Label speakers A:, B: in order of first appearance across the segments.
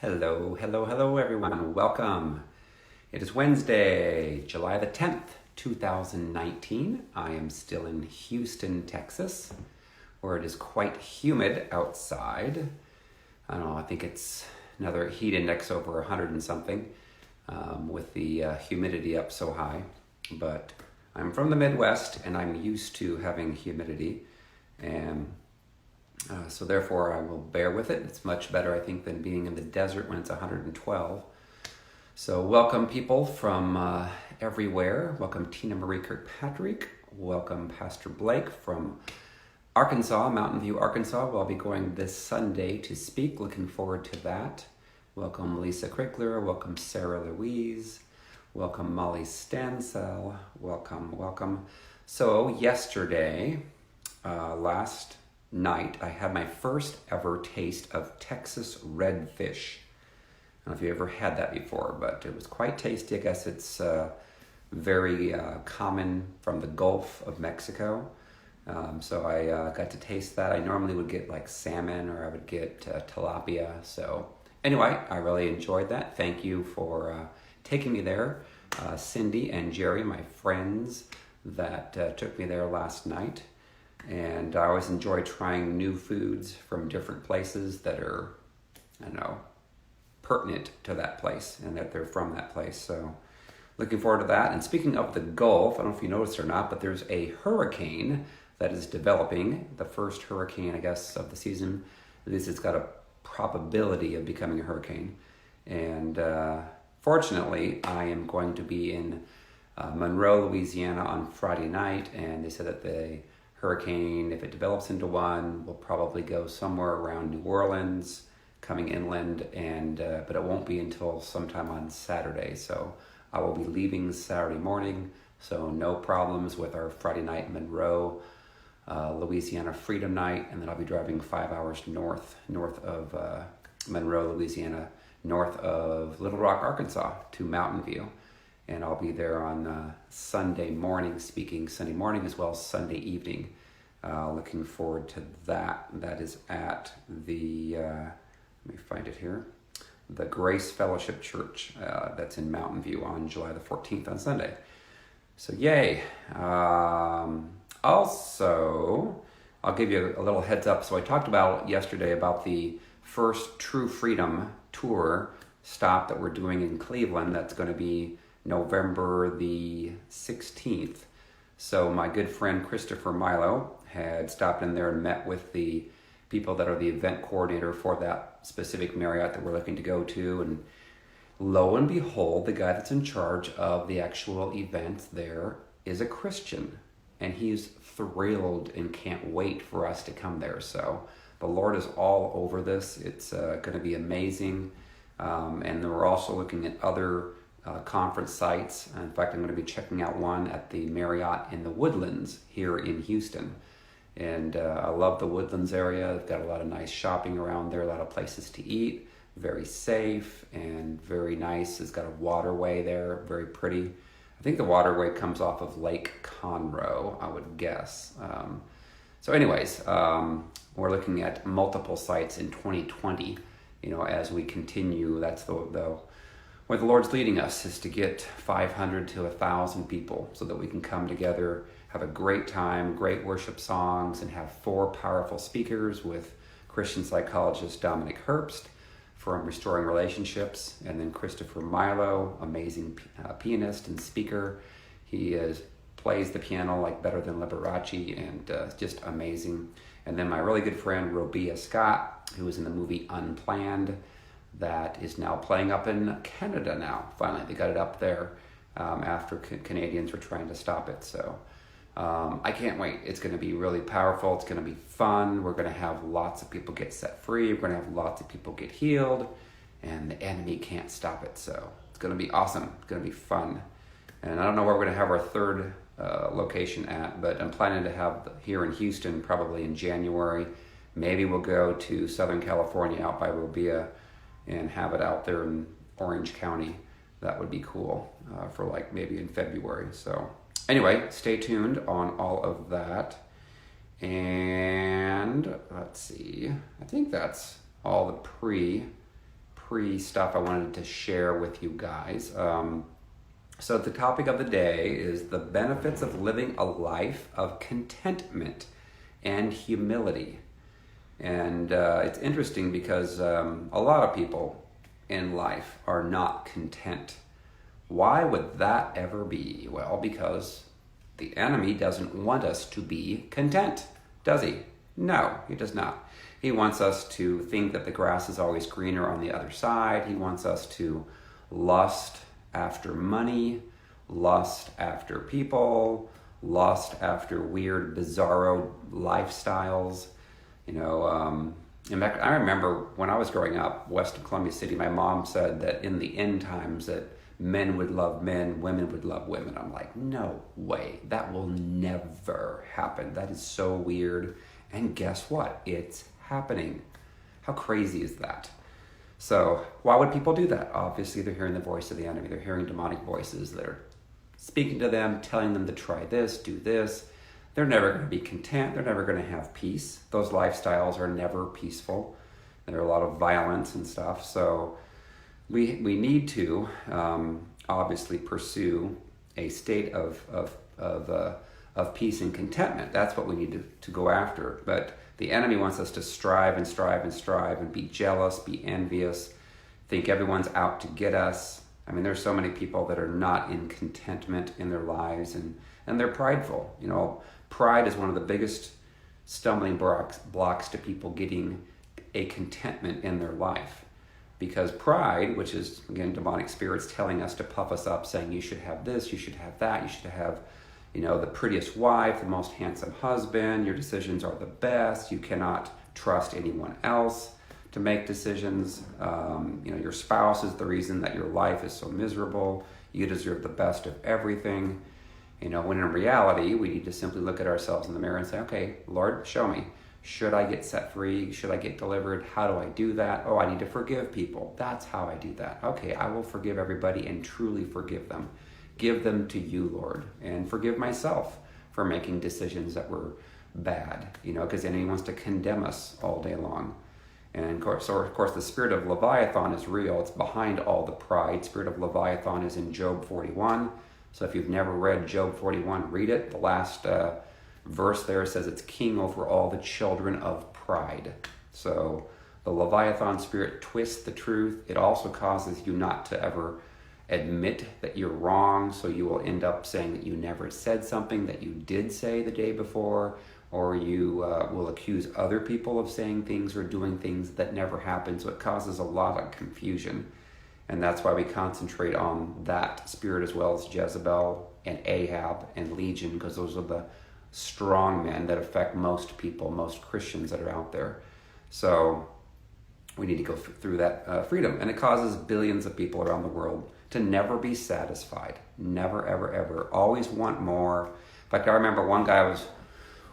A: Hello, hello, hello, everyone. Welcome. It is Wednesday, July the 10th, 2019. I am still in Houston, Texas, where it is quite humid outside. I don't know, I think it's another heat index over 100 and something with the humidity up so high. But I'm from the Midwest and I'm used to having humidity. And so therefore I will bear with it. It's much better, I think, than being in the desert when it's 112. So welcome people from everywhere. Welcome Tina Marie Kirkpatrick. Welcome Pastor Blake from Arkansas, Mountain View, Arkansas. Where I'll be going this Sunday to speak. Looking forward to that. Welcome Lisa Crickler. Welcome Sarah Louise. Welcome Molly Stansell. Welcome. So yesterday, last night, I had my first ever taste of Texas redfish. I don't know if you ever had that before, but it was quite tasty. I guess it's very common from the Gulf of Mexico. So I got to taste that. I normally would get like salmon or I would get tilapia. So anyway, I really enjoyed that. Thank you for taking me there. Cindy and Jerry, my friends that took me there last night. And I always enjoy trying new foods from different places that are, I don't know, pertinent to that place and that they're from that place. So looking forward to that. And speaking of the Gulf, I don't know if you noticed or not, but there's a hurricane that is developing, the first hurricane, I guess, of the season. At least it's got a probability of becoming a hurricane. And fortunately, I am going to be in Monroe, Louisiana on Friday night, and they said that the hurricane, if it develops into one, will probably go somewhere around New Orleans, coming inland, and but it won't be until sometime on Saturday. So I will be leaving Saturday morning, so no problems with our Friday night Monroe, Louisiana Freedom Night, and then I'll be driving 5 hours north of Monroe, Louisiana, north of Little Rock, Arkansas, to Mountain View. And I'll be there on Sunday morning, speaking Sunday morning as well as Sunday evening. Looking forward to that. That is at the, let me find it here, the Grace Fellowship Church that's in Mountain View on July the 14th on Sunday. So yay. Also, I'll give you a little heads up. So I talked about yesterday about the first True Freedom tour stop that we're doing in Cleveland. That's going to be November the 16th. So my good friend Christopher Milo had stopped in there and met with the people that are the event coordinator for that specific Marriott that we're looking to go to. And lo and behold, the guy that's in charge of the actual event there is a Christian. And he's thrilled and can't wait for us to come there. So the Lord is all over this. It's going to be amazing. And we're also looking at other conference sites. In fact, I'm going to be checking out one at the Marriott in the Woodlands here in Houston. And I love the Woodlands area. They've got a lot of nice shopping around there, a lot of places to eat, very safe and very nice. It's got a waterway there, very pretty. I think the waterway comes off of Lake Conroe, I would guess. So anyways, we're looking at multiple sites in 2020, as we continue. That's where the Lord's leading us, is to get 500 to 1,000 people so that we can come together, have a great time, great worship songs, and have 4 powerful speakers with Christian psychologist Dominic Herbst from Restoring Relationships, and then Christopher Milo, amazing pianist and speaker. He plays the piano like better than Liberace, and just amazing. And then my really good friend Robia Scott, who was in the movie Unplanned, that is now playing up in Canada now. Finally, they got it up there after Canadians were trying to stop it. So I can't wait. It's going to be really powerful. It's going to be fun. We're going to have lots of people get set free. We're going to have lots of people get healed. And the enemy can't stop it. So it's going to be awesome. It's going to be fun. And I don't know where we're going to have our third location at, but I'm planning to have here in Houston probably in January. Maybe we'll go to Southern California out by Robia and have it out there in Orange County. That would be cool for like maybe in February. So anyway, stay tuned on all of that. And let's see, I think that's all the pre-stuff I wanted to share with you guys. So the topic of the day is the benefits of living a life of contentment and humility. And it's interesting because a lot of people in life are not content. Why would that ever be? Well, because the enemy doesn't want us to be content, does he? No, he does not. He wants us to think that the grass is always greener on the other side. He wants us to lust after money, lust after people, lust after weird, bizarro lifestyles. In fact, I remember when I was growing up, west of Columbia City, my mom said that in the end times that men would love men, women would love women. I'm like, no way, that will never happen. That is so weird. And guess what? It's happening. How crazy is that? So why would people do that? Obviously, they're hearing the voice of the enemy. They're hearing demonic voices that are speaking to them, telling them to try this, do this. They're never going to be content. They're never going to have peace. Those lifestyles are never peaceful. There are a lot of violence and stuff. So we need to obviously pursue a state of peace and contentment. That's what we need to go after. But the enemy wants us to strive and strive and strive and be jealous, be envious, think everyone's out to get us. I mean, there's so many people that are not in contentment in their lives, and they're prideful. Pride is one of the biggest stumbling blocks to people getting a contentment in their life. Because pride, which is, again, demonic spirits telling us to puff us up, saying you should have this, you should have that, you should have the prettiest wife, the most handsome husband, your decisions are the best, you cannot trust anyone else to make decisions. Your spouse is the reason that your life is so miserable, you deserve the best of everything. When in reality, we need to simply look at ourselves in the mirror and say, okay, Lord, show me. Should I get set free? Should I get delivered? How do I do that? Oh, I need to forgive people. That's how I do that. Okay, I will forgive everybody and truly forgive them. Give them to you, Lord, and forgive myself for making decisions that were bad, because the enemy wants to condemn us all day long. And of course, the spirit of Leviathan is real. It's behind all the pride. Spirit of Leviathan is in Job 41. So if you've never read Job 41, read it. The last verse there says it's king over all the children of pride. So the Leviathan spirit twists the truth. It also causes you not to ever admit that you're wrong, so you will end up saying that you never said something that you did say the day before, or you will accuse other people of saying things or doing things that never happened. So it causes a lot of confusion. And that's why we concentrate on that spirit as well as Jezebel and Ahab and Legion, because those are the strong men that affect most people, most Christians that are out there. So we need to go through that freedom. And it causes billions of people around the world to never be satisfied. Never, ever, ever. Always want more. In fact, I remember one guy I was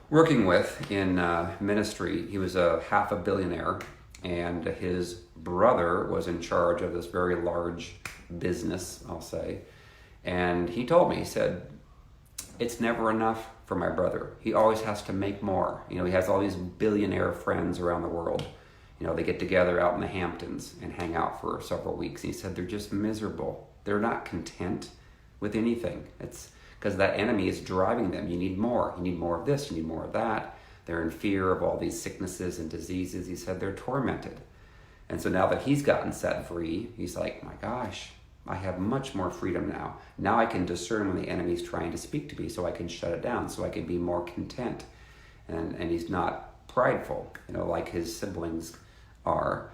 A: working with in ministry. He was a half a billionaire, and his brother was in charge of this very large business, I'll say. And he told me, he said, it's never enough for my brother. He always has to make more. He has all these billionaire friends around the world. They get together out in the Hamptons and hang out for several weeks. And he said they're just miserable. They're not content with anything. It's because that enemy is driving them. You need more. You need more of this. You need more of that. They're in fear of all these sicknesses and diseases. He said they're tormented. And so now that he's gotten set free, he's like, my gosh, I have much more freedom now. Now I can discern when the enemy's trying to speak to me, so I can shut it down, so I can be more content. And he's not prideful, like his siblings are.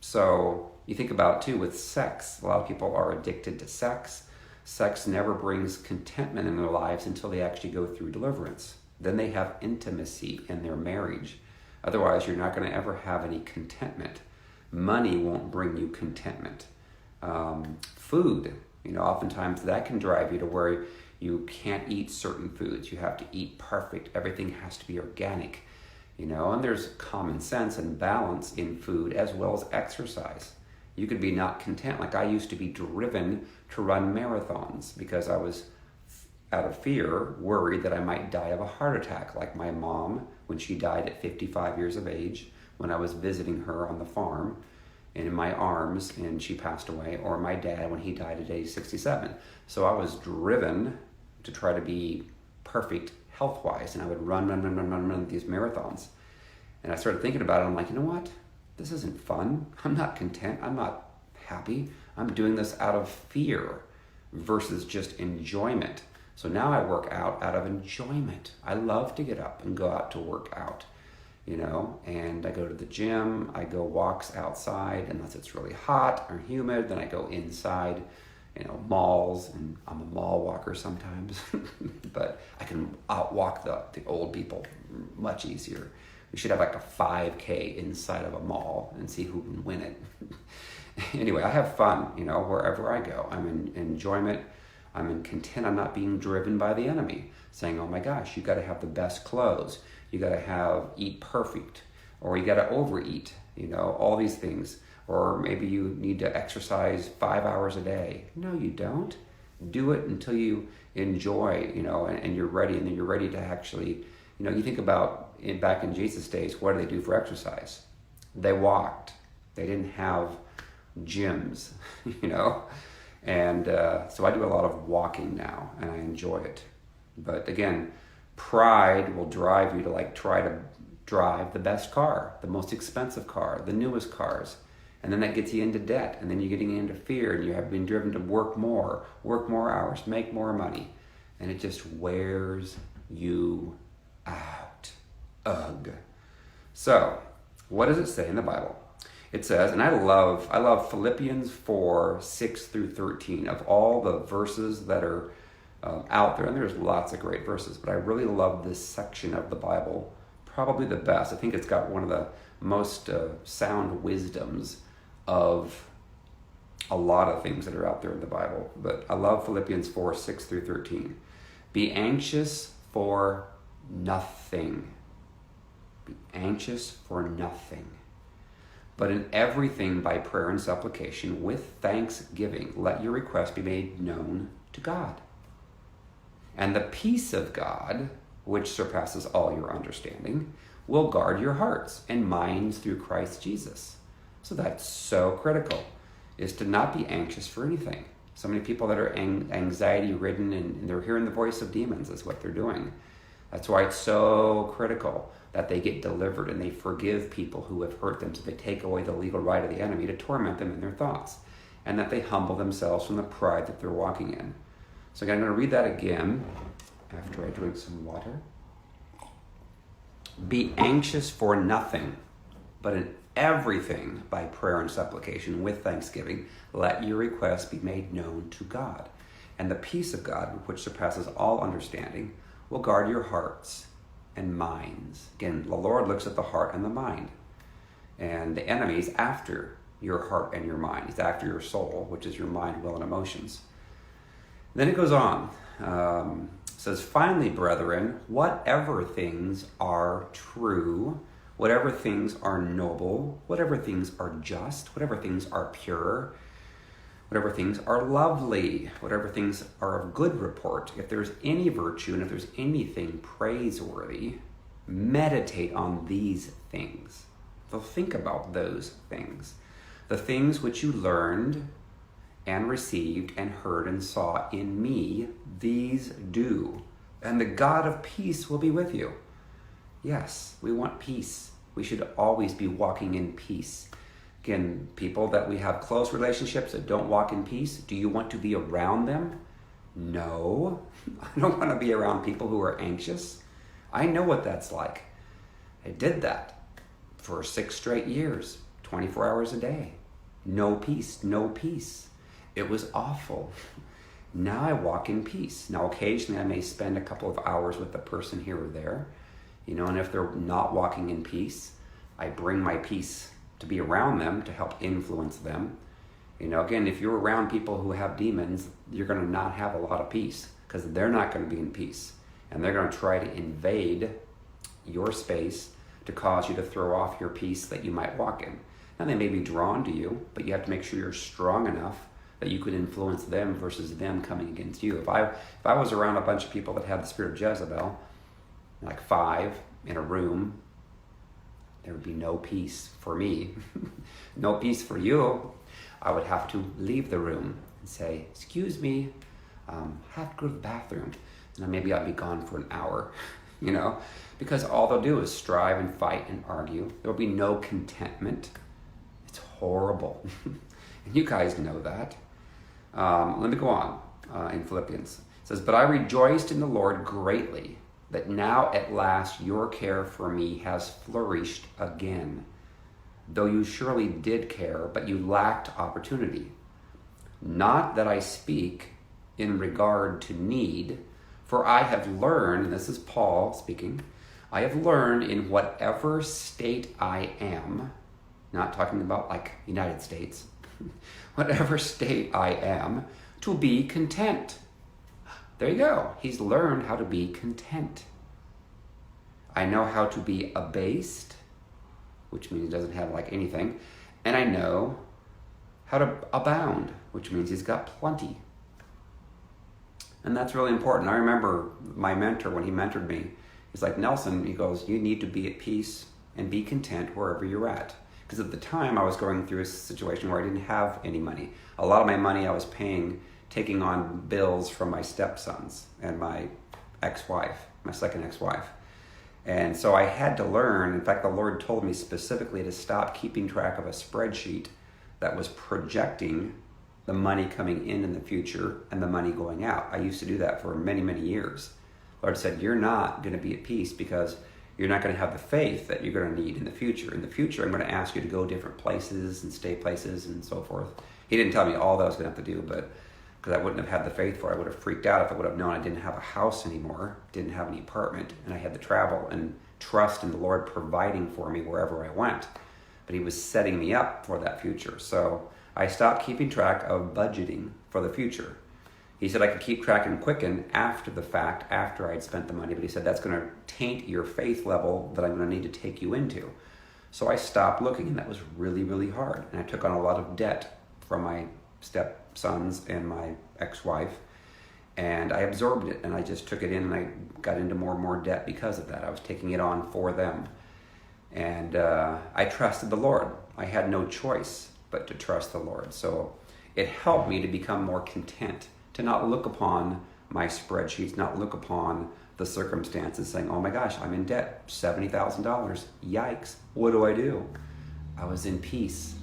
A: So you think about too with sex. A lot of people are addicted to sex. Sex never brings contentment in their lives until they actually go through deliverance. Then they have intimacy in their marriage. Otherwise, you're not going to ever have any contentment. Money won't bring you contentment. Food, oftentimes that can drive you to where you can't eat certain foods. You have to eat perfect. Everything has to be organic. And there's common sense and balance in food as well as exercise. You could be not content. Like I used to be driven to run marathons because I was, out of fear, worried that I might die of a heart attack, like my mom when she died at 55 years of age when I was visiting her on the farm. and in my arms, and she passed away, or my dad when he died at age 67. So I was driven to try to be perfect health-wise, and I would run these marathons. And I started thinking about it. I'm like, you know what? This isn't fun. I'm not content. I'm not happy. I'm doing this out of fear versus just enjoyment. So now I work out of enjoyment. I love to get up and go out to work out, and I go to the gym. I go walks outside unless it's really hot or humid. Then I go inside, malls, and I'm a mall walker sometimes, but I can outwalk the old people much easier. We should have like a 5K inside of a mall and see who can win it. Anyway, I have fun, wherever I go. I'm in enjoyment. I'm in content. I'm not being driven by the enemy saying, oh my gosh, you got to have the best clothes. You got to eat perfect, or you got to overeat, all these things. Or maybe you need to exercise 5 hours a day. No, you don't. Do it until you enjoy, and you're ready. And then you're ready to actually, you think about back in Jesus' days, what did they do for exercise? They walked. They didn't have gyms, And so I do a lot of walking now, and I enjoy it. But again, pride will drive you to try to drive the best car, the most expensive car, the newest cars. And then that gets you into debt, and then you're getting into fear, and you have been driven to work more hours, make more money. And it just wears you out. Ugh. So, what does it say in the Bible? It says, and I love Philippians 4, 6 through 13. Of all the verses that are out there, and there's lots of great verses, but I really love this section of the Bible, probably the best. I think it's got one of the most sound wisdoms of a lot of things that are out there in the Bible. But I love Philippians 4, 6 through 13. Be anxious for nothing. Be anxious for nothing. But in everything by prayer and supplication with thanksgiving, let your requests be made known to God. And the peace of God, which surpasses all your understanding, will guard your hearts and minds through Christ Jesus. So that's so critical, is to not be anxious for anything. So many people that are anxiety-ridden and they're hearing the voice of demons is what they're doing. That's why it's so critical that they get delivered and they forgive people who have hurt them, so they take away the legal right of the enemy to torment them in their thoughts, and that they humble themselves from the pride that they're walking in. So again, I'm going to read that again after I drink some water. Be anxious for nothing, but in everything by prayer and supplication with thanksgiving, let your requests be made known to God. And the peace of God, which surpasses all understanding, will guard your hearts and minds. Again, the Lord looks at the heart and the mind. And the enemy is after your heart and your mind. He's after your soul, which is your mind, will, and emotions. Then it goes on. It says, finally, brethren, whatever things are true, whatever things are noble, whatever things are just, whatever things are pure, whatever things are lovely, whatever things are of good report, if there's any virtue and if there's anything praiseworthy, meditate on these things. So think about those things. The things which you learned and received and heard and saw in me, these do. And the God of peace will be with you. Yes, we want peace. We should always be walking in peace. Again, people that we have close relationships that don't walk in peace, do you want to be around them? No, I don't want to be around people who are anxious. I know what that's like. I did that for 6 straight years, 24 hours a day. No peace, no peace. It was awful. Now I walk in peace. Now occasionally I may spend a couple of hours with the person here or there, and if they're not walking in peace, I bring my peace to be around them to help influence them. Again, if you're around people who have demons, you're going to not have a lot of peace because they're not going to be in peace. And they're going to try to invade your space to cause you to throw off your peace that you might walk in. Now they may be drawn to you, but you have to make sure you're strong enough that you could influence them versus them coming against you. If I was around a bunch of people that had the spirit of Jezebel, like 5 in a room, There would be no peace for me, no peace for you. I would have to leave the room and say, excuse me, I have to go to the bathroom. And maybe I'd be gone for an hour, because all they'll do is strive and fight and argue. There'll be no contentment. It's horrible. And you guys know that. Let me go on in Philippians. It says, but I rejoiced in the Lord greatly that now at last your care for me has flourished again. Though you surely did care, but you lacked opportunity. Not that I speak in regard to need, for I have learned, and this is Paul speaking, I have learned in whatever state I am, not talking about like United States, whatever state I am, to be content. There you go. He's learned how to be content. I know how to be abased, which means he doesn't have like anything. And I know how to abound, which means he's got plenty. And that's really important. I remember my mentor, when he mentored me, he's like, Nelson, he goes, you need to be at peace and be content wherever you're at. Because at the time I was going through a situation where I didn't have any money. A lot of my money I was paying, taking on bills from my stepsons and my ex-wife, my second ex-wife. And so I had to learn, in fact, the Lord told me specifically to stop keeping track of a spreadsheet that was projecting the money coming in the future and the money going out. I used to do that for many, many years. The Lord said, you're not going to be at peace because you're not going to have the faith that you're going to need in the future. In the future, I'm going to ask you to go different places and stay places and so forth. He didn't tell me all that I was going to have to do, but because I wouldn't have had the faith for it. I would have freaked out if I would have known I didn't have a house anymore, didn't have any apartment, and I had to travel and trust in the Lord providing for me wherever I went. But he was setting me up for that future. So I stopped keeping track of budgeting for the future. He said I could keep track and quicken after the fact, after I'd spent the money, but he said that's going to taint your faith level that I'm going to need to take you into. So I stopped looking, and that was really, really hard. And I took on a lot of debt from my stepsons and my ex-wife, and I absorbed it, and I just took it in, and I got into more and more debt because of that. I was taking it on for them, and I trusted the Lord. I had no choice but to trust the Lord. So it helped me to become more content, to not look upon my spreadsheets, not look upon the circumstances saying, oh my gosh, I'm in debt, $70,000, yikes, what do I do? I was in peace.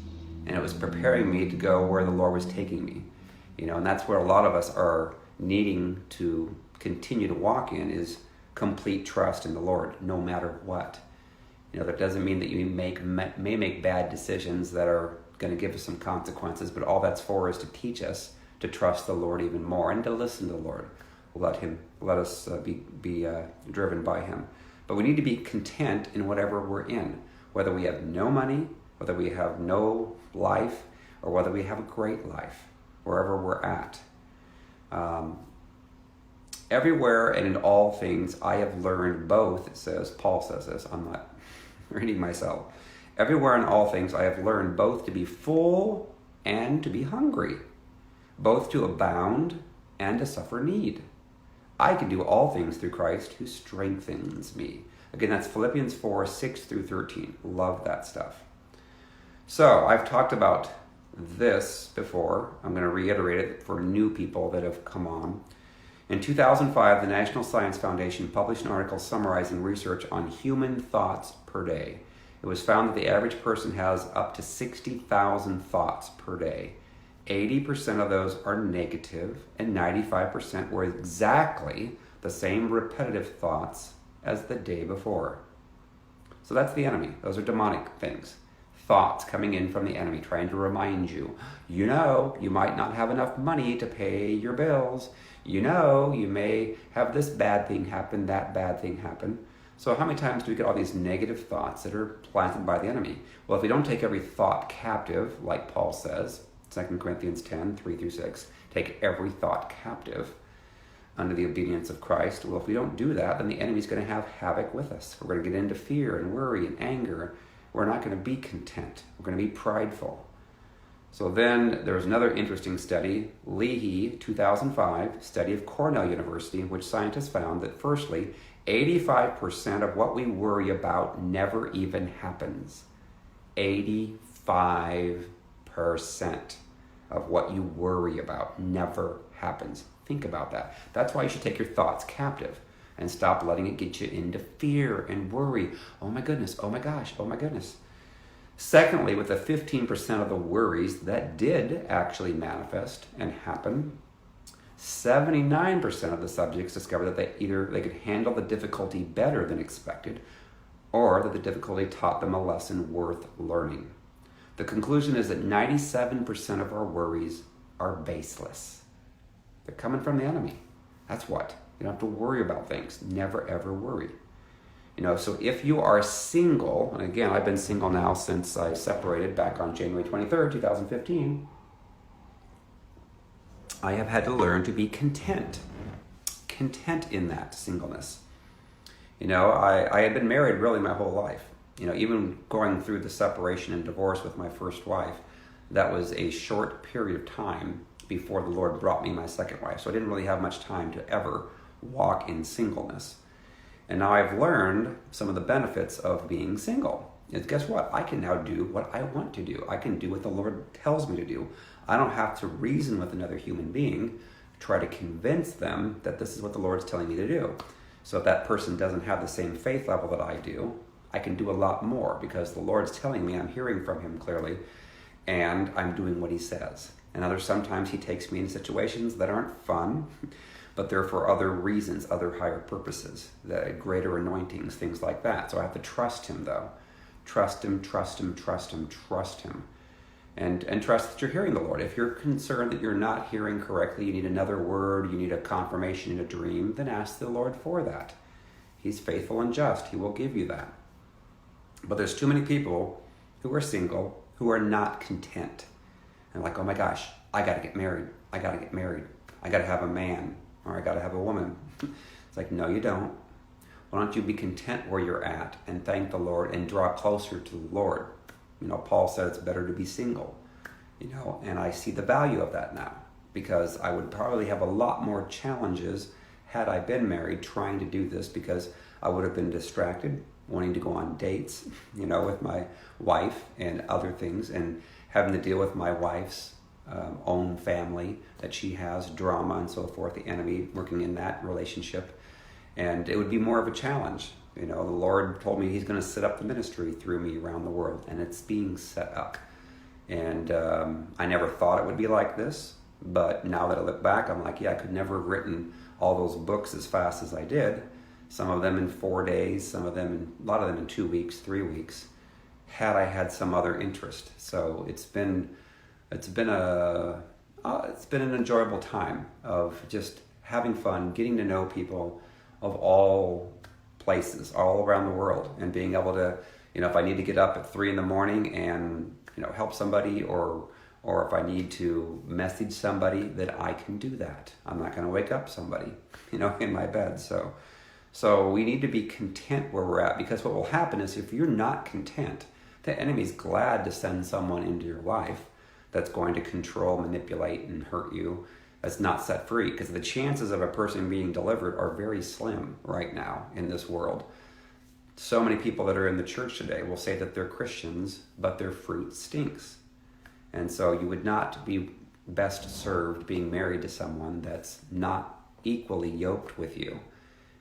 A: And it was preparing me to go where the Lord was taking me. And that's where a lot of us are needing to continue to walk in, is complete trust in the Lord, no matter what. That doesn't mean that you may make bad decisions that are going to give us some consequences, but all that's for is to teach us to trust the Lord even more and to listen to the Lord. Let us be driven by him. But we need to be content in whatever we're in, whether we have no money, whether we have no life, or whether we have a great life, wherever we're at. Everywhere and in all things I have learned both, it says, Paul says this, I'm not reading myself. Everywhere in all things I have learned both to be full and to be hungry, both to abound and to suffer need. I can do all things through Christ who strengthens me. Again, that's Philippians 4, 6 through 13. Love that stuff. So I've talked about this before. I'm going to reiterate it for new people that have come on. In 2005, the National Science Foundation published an article summarizing research on human thoughts per day. It was found that the average person has up to 60,000 thoughts per day. 80% of those are negative, and 95% were exactly the same repetitive thoughts as the day before. So that's the enemy. Those are demonic things. Thoughts coming in from the enemy, trying to remind you, you might not have enough money to pay your bills. You may have this bad thing happen, that bad thing happen. So how many times do we get all these negative thoughts that are planted by the enemy? Well, if we don't take every thought captive, like Paul says, 2 Corinthians 10, 3 through 6, take every thought captive under the obedience of Christ. Well, if we don't do that, then the enemy's going to have havoc with us. We're going to get into fear and worry and anger. We're not going to be content. We're going to be prideful. So then there was another interesting study, Leahy, 2005, study of Cornell University, in which scientists found that firstly, 85% of what we worry about never even happens. 85% of what you worry about never happens. Think about that. That's why you should take your thoughts captive and stop letting it get you into fear and worry. Oh my goodness, oh my gosh, oh my goodness. Secondly, with the 15% of the worries that did actually manifest and happen, 79% of the subjects discovered that they could handle the difficulty better than expected, or that the difficulty taught them a lesson worth learning. The conclusion is that 97% of our worries are baseless. They're coming from the enemy. That's what. You don't have to worry about things. Never, ever worry. So if you are single, and again, I've been single now since I separated back on January 23rd, 2015, I have had to learn to be content in that singleness. I had been married really my whole life. Even going through the separation and divorce with my first wife, that was a short period of time before the Lord brought me my second wife. So I didn't really have much time to ever walk in singleness. And now I've learned some of the benefits of being single. And guess what? I can now do what I want to do. I can do what the Lord tells me to do. I don't have to reason with another human being, try to convince them that this is what the Lord's telling me to do. So if that person doesn't have the same faith level that I do, I can do a lot more because the Lord's telling me, I'm hearing from him clearly, and I'm doing what he says. And sometimes he takes me in situations that aren't fun, but they're for other reasons, other higher purposes, the greater anointings, things like that. So I have to trust him, though. Trust him, trust him, trust him, trust him. And trust that you're hearing the Lord. If you're concerned that you're not hearing correctly, you need another word, you need a confirmation in a dream, then ask the Lord for that. He's faithful and just. He will give you that. But there's too many people who are single who are not content. And like, oh my gosh, I got to get married. I got to get married. I got to have a man. Or I got to have a woman. It's like, no, you don't. Why don't you be content where you're at and thank the Lord and draw closer to the Lord? Paul said it's better to be single. And I see the value of that now because I would probably have a lot more challenges had I been married trying to do this because I would have been distracted, wanting to go on dates, with my wife and other things and having to deal with my wife's own family that she has, drama and so forth, the enemy working in that relationship. And it would be more of a challenge. The Lord told me he's going to set up the ministry through me around the world, and it's being set up. And I never thought it would be like this, but now that I look back, I'm like, yeah, I could never have written all those books as fast as I did. Some of them in 4 days, a lot of them in 2 weeks, 3 weeks, had I had some other interest. So it's been an enjoyable time of just having fun, getting to know people of all places, all around the world, and being able to, if I need to get up at 3 a.m. and, help somebody or if I need to message somebody, that I can do that. I'm not going to wake up somebody, in my bed. So we need to be content where we're at, because what will happen is if you're not content, the enemy's glad to send someone into your life that's going to control, manipulate, and hurt you, that's not set free, because the chances of a person being delivered are very slim right now in this world. So many people that are in the church today will say that they're Christians, but their fruit stinks. And so you would not be best served being married to someone that's not equally yoked with you.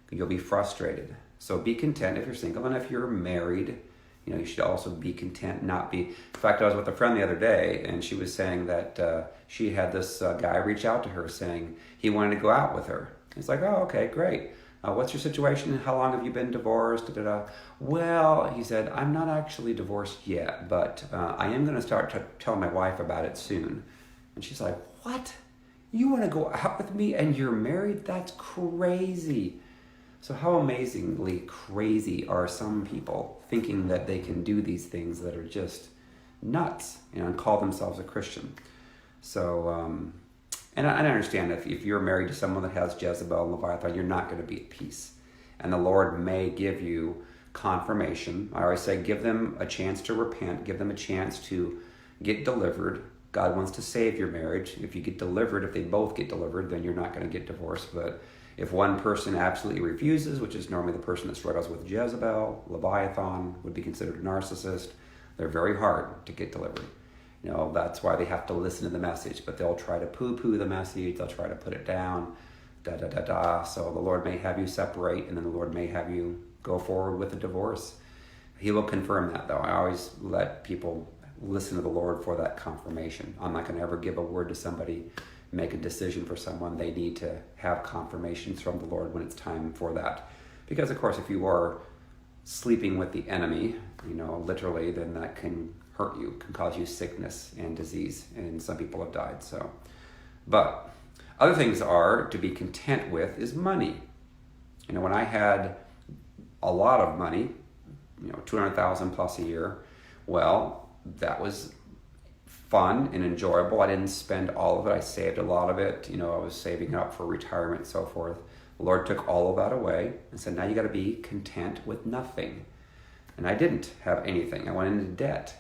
A: You'll be frustrated. So be content if you're single, and if you're married, you should also be content, not be... In fact, I was with a friend the other day, and she was saying that she had this guy reach out to her saying he wanted to go out with her. It's like, oh, okay, great. What's your situation? How long have you been divorced? Da-da-da. Well, he said, I'm not actually divorced yet, but I am going to start telling my wife about it soon. And she's like, what? You want to go out with me and you're married? That's crazy. So how amazingly crazy are some people thinking that they can do these things that are just nuts, and call themselves a Christian. So, and I understand if you're married to someone that has Jezebel and Leviathan, you're not going to be at peace. And the Lord may give you confirmation. I always say give them a chance to repent, give them a chance to get delivered. God wants to save your marriage. If you get delivered, if they both get delivered, then you're not going to get divorced. But If one person absolutely refuses, which is normally the person that struggles with Jezebel, Leviathan, would be considered a narcissist, they're very hard to get delivered. That's why they have to listen to the message, but they'll try to poo-poo the message, they'll try to put it down, da-da-da-da. So the Lord may have you separate, and then the Lord may have you go forward with a divorce. He will confirm that, though. I always let people listen to the Lord for that confirmation. I'm not going to ever give a word to somebody, make a decision for someone. They need to have confirmations from the Lord when it's time for that. Because, of course, if you are sleeping with the enemy, literally, then that can hurt you, can cause you sickness and disease, and some people have died. But other things are to be content with is money. When I had a lot of money, $200,000 plus a year, well, that was fun and enjoyable. I didn't spend all of it. I saved a lot of it. I was saving up for retirement and so forth. The Lord took all of that away and said, now you got to be content with nothing. And I didn't have anything. I went into debt.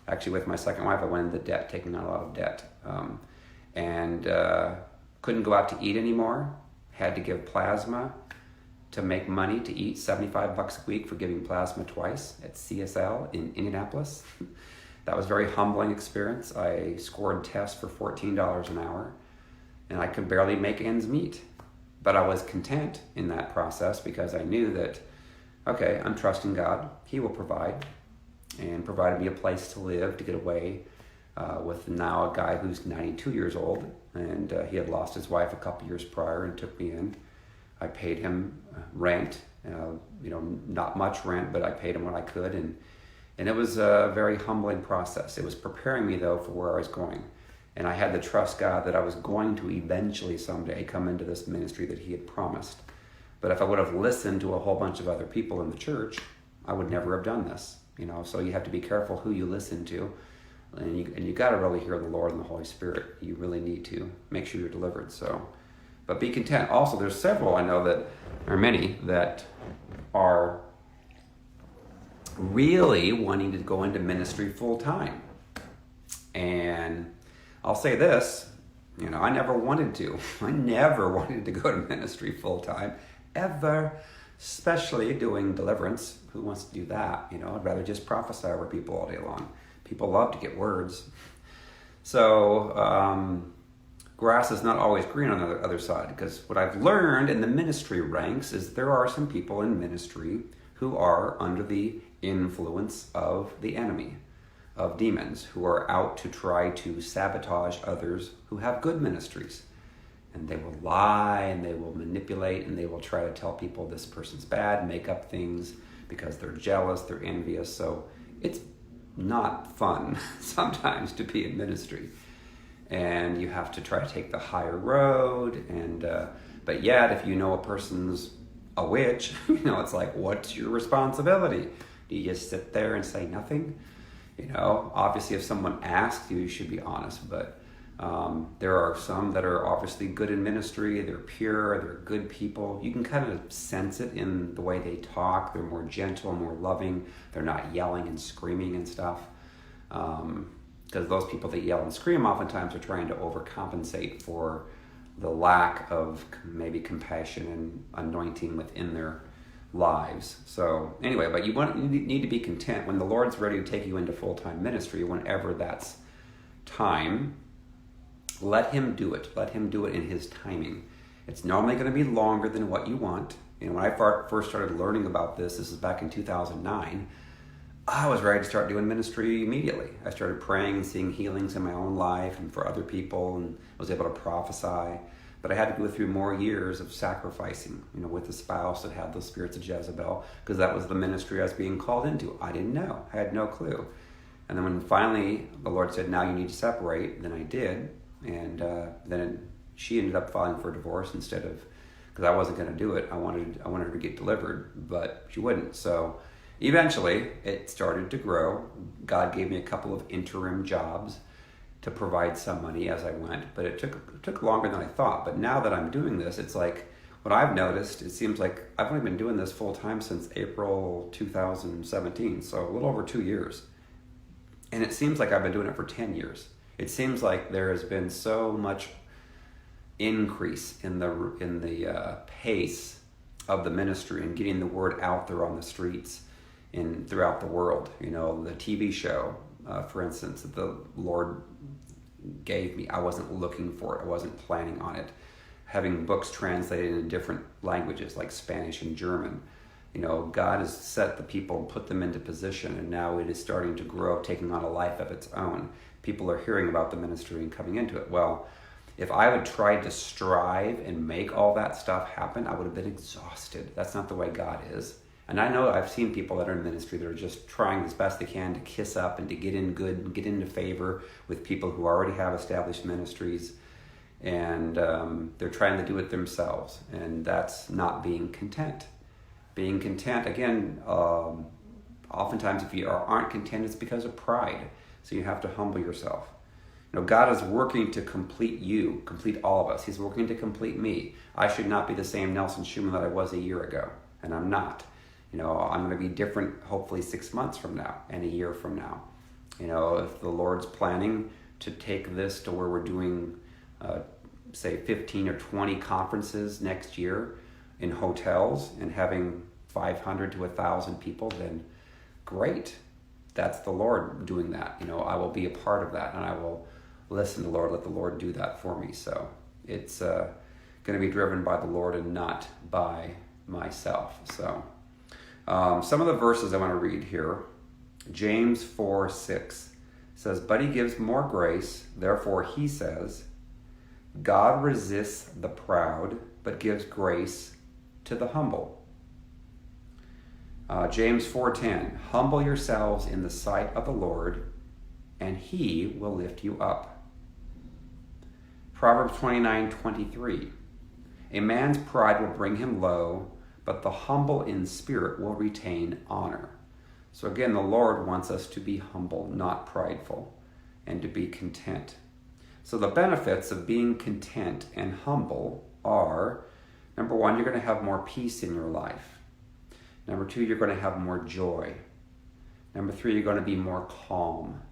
A: Actually, with my second wife, I went into debt, taking on a lot of debt. And couldn't go out to eat anymore. Had to give plasma to make money to eat, $75 a week for giving plasma twice at CSL in Indianapolis. That was a very humbling experience. I scored tests for $14 an hour, and I could barely make ends meet. But I was content in that process because I knew that, okay, I'm trusting God. He will provide, and provided me a place to live, to get away with now a guy who's 92 years old, and he had lost his wife a couple years prior and took me in. I paid him rent, not much rent, but I paid him what I could, and it was a very humbling process. It was preparing me, though, for where I was going. And I had to trust God that I was going to eventually someday come into this ministry that he had promised. But if I would have listened to a whole bunch of other people in the church, I would never have done this. So you have to be careful who you listen to. And you got to really hear the Lord and the Holy Spirit. You really need to make sure you're delivered. But be content. Also, there's several, I know that, or many, that are really wanting to go into ministry full time. And I'll say this, I never wanted to. I never wanted to go to ministry full time, ever, especially doing deliverance. Who wants to do that? I'd rather just prophesy over people all day long. People love to get words. So, grass is not always green on the other side, because what I've learned in the ministry ranks is there are some people in ministry who are under the influence of the enemy, of demons, who are out to try to sabotage others who have good ministries. And they will lie, and they will manipulate, and they will try to tell people this person's bad, make up things because they're jealous, they're envious. So it's not fun sometimes to be in ministry. And you have to try to take the higher road. But yet, if a person's a witch, it's like, what's your responsibility? Do you just sit there and say nothing? Obviously, if someone asks you, you should be honest. But there are some that are obviously good in ministry. They're pure. They're good people. You can kind of sense it in the way they talk. They're more gentle, more loving. They're not yelling and screaming and stuff. Because those people that yell and scream oftentimes are trying to overcompensate for the lack of maybe compassion and anointing within their lives. So anyway, but you need to be content when the Lord's ready to take you into full-time ministry. Whenever that's time, let him do it. Let him do it in his timing. It's normally going to be longer than what you want. When I first started learning about this is back in 2009, I was ready to start doing ministry immediately. I started praying and seeing healings in my own life and for other people, and was able to prophesy. But I had to go through more years of sacrificing, with a spouse that had those spirits of Jezebel, because that was the ministry I was being called into. I didn't know. I had no clue. And then when finally the Lord said, now you need to separate, then I did. And then she ended up filing for divorce instead of, because I wasn't going to do it. I wanted her to get delivered, but she wouldn't. So eventually, it started to grow. God gave me a couple of interim jobs to provide some money as I went, but it took longer than I thought. But now that I'm doing this, it's like, what I've noticed, it seems like I've only been doing this full time since April 2017, so a little over 2 years. And it seems like I've been doing it for 10 years. It seems like there has been so much increase in the pace of the ministry and getting the word out there on the streets throughout the world. You know, the TV show, for instance, that the Lord gave me, I wasn't looking for it. I wasn't planning on it. Having books translated into different languages like Spanish and German. You know, God has set the people and put them into position, and now it is starting to grow, taking on a life of its own. People are hearing about the ministry and coming into it. Well, if I would try to strive and make all that stuff happen, I would have been exhausted. That's not the way God is. And I know I've seen people that are in ministry that are just trying as best they can to kiss up and to get in good and get into favor with people who already have established ministries. And they're trying to do it themselves. And that's not being content. Being content, again, oftentimes if you aren't content, it's because of pride. So you have to humble yourself. You know, God is working to complete you, complete all of us. He's working to complete me. I should not be the same Nelson Schuman that I was a year ago. And I'm not. You know, I'm going to be different hopefully 6 months from now and a year from now. You know, if the Lord's planning to take this to where we're doing, say, 15 or 20 conferences next year in hotels and having 500 to 1,000 people, then great. That's the Lord doing that. You know, I will be a part of that, and I will listen to the Lord, let the Lord do that for me. So it's going to be driven by the Lord and not by myself. So some of the verses I want to read here. James 4:6 says, "But he gives more grace. Therefore he says, God resists the proud, but gives grace to the humble." James 4:10, "Humble yourselves in the sight of the Lord, and he will lift you up." Proverbs 29:23, "A man's pride will bring him low, but the humble in spirit will retain honor." So again, the Lord wants us to be humble, not prideful, and to be content. So the benefits of being content and humble are, number one, you're going to have more peace in your life. Number two, you're going to have more joy. Number three, you're going to be more calm.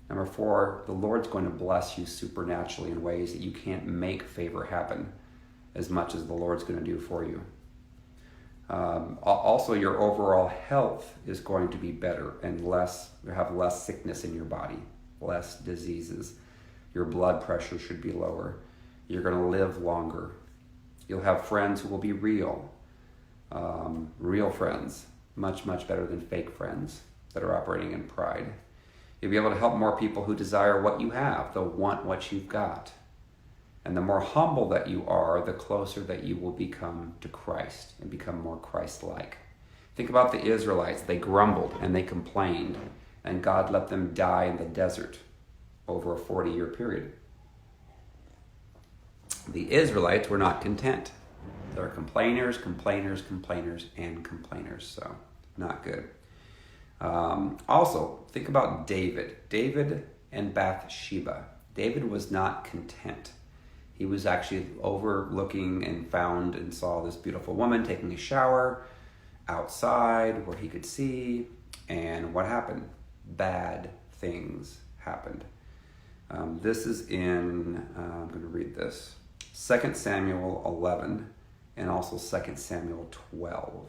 A: Number four, the Lord's going to bless you supernaturally in ways that you can't make favor happen as much as the Lord's going to do for you. Also, your overall health is going to be better and you have less sickness in your body, less diseases. Your blood pressure should be lower. You're going to live longer. You'll have friends who will be real friends, much, much better than fake friends that are operating in pride. You'll be able to help more people who desire what you have. They'll want what you've got. And the more humble that you are, the closer that you will become to Christ and become more Christ-like. Think about the Israelites. They grumbled and they complained, and God let them die in the desert over a 40-year period. The Israelites were not content. They're complainers, complainers, complainers, and complainers. So, not good. Also, think about David. David and Bathsheba. David was not content. He was actually overlooking and found and saw this beautiful woman taking a shower outside where he could see. And what happened? Bad things happened. This is in, I'm going to read this, 2 Samuel 11 and also 2 Samuel 12.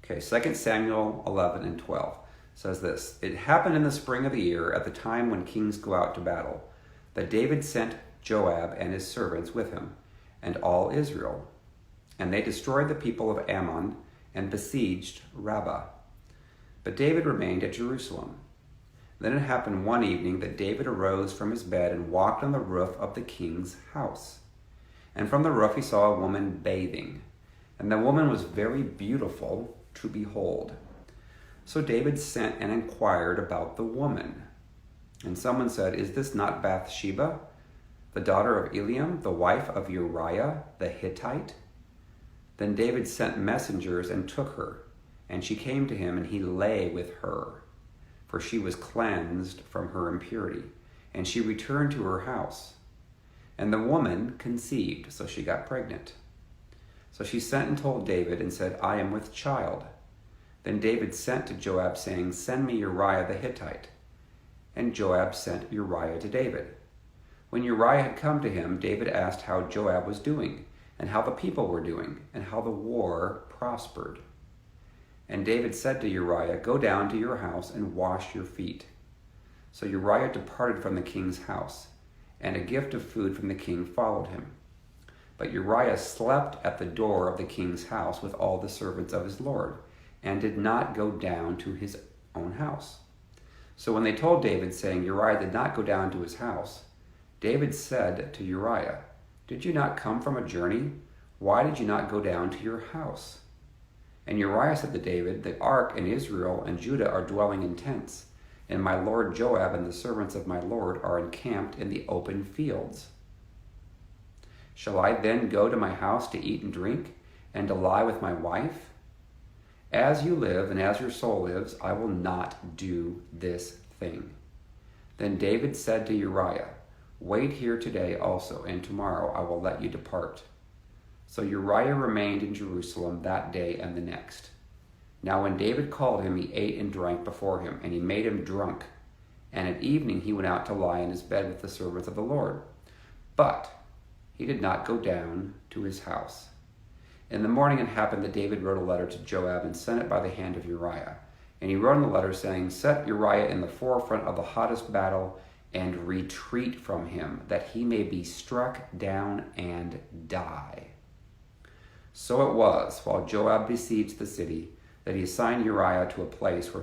A: Okay, 2 Samuel 11 and 12 says this, "It happened in the spring of the year, at the time when kings go out to battle, that David sent Joab and his servants with him, and all Israel. And they destroyed the people of Ammon and besieged Rabbah. But David remained at Jerusalem. Then it happened one evening that David arose from his bed and walked on the roof of the king's house. And from the roof he saw a woman bathing, and the woman was very beautiful to behold. So David sent and inquired about the woman. And someone said, 'Is this not Bathsheba, the daughter of Eliam, the wife of Uriah the Hittite?' Then David sent messengers and took her, and she came to him, and he lay with her, for she was cleansed from her impurity, and she returned to her house. And the woman conceived, so she got pregnant. So she sent and told David and said, 'I am with child.' Then David sent to Joab, saying, 'Send me Uriah the Hittite.' And Joab sent Uriah to David. When Uriah had come to him, David asked how Joab was doing, and how the people were doing, and how the war prospered. And David said to Uriah, "Go down to your house and wash your feet." So Uriah departed from the king's house, and a gift of food from the king followed him. But Uriah slept at the door of the king's house with all the servants of his lord, and did not go down to his own house. So when they told David, saying, "Uriah did not go down to his house," David said to Uriah, "Did you not come from a journey? Why did you not go down to your house?" And Uriah said to David, "The ark and Israel and Judah are dwelling in tents, and my lord Joab and the servants of my lord are encamped in the open fields. Shall I then go to my house to eat and drink, and to lie with my wife? As you live, and as your soul lives, I will not do this thing." Then David said to Uriah, "Wait here today also, and tomorrow I will let you depart." So Uriah remained in Jerusalem that day and the next. Now when David called him, he ate and drank before him, and he made him drunk. And at evening he went out to lie in his bed with the servants of the Lord. But he did not go down to his house. In the morning it happened that David wrote a letter to Joab and sent it by the hand of Uriah. And he wrote in the letter, saying, "Set Uriah in the forefront of the hottest battle, and retreat from him, that he may be struck down and die." So it was, while Joab besieged the city, that he assigned Uriah to a place where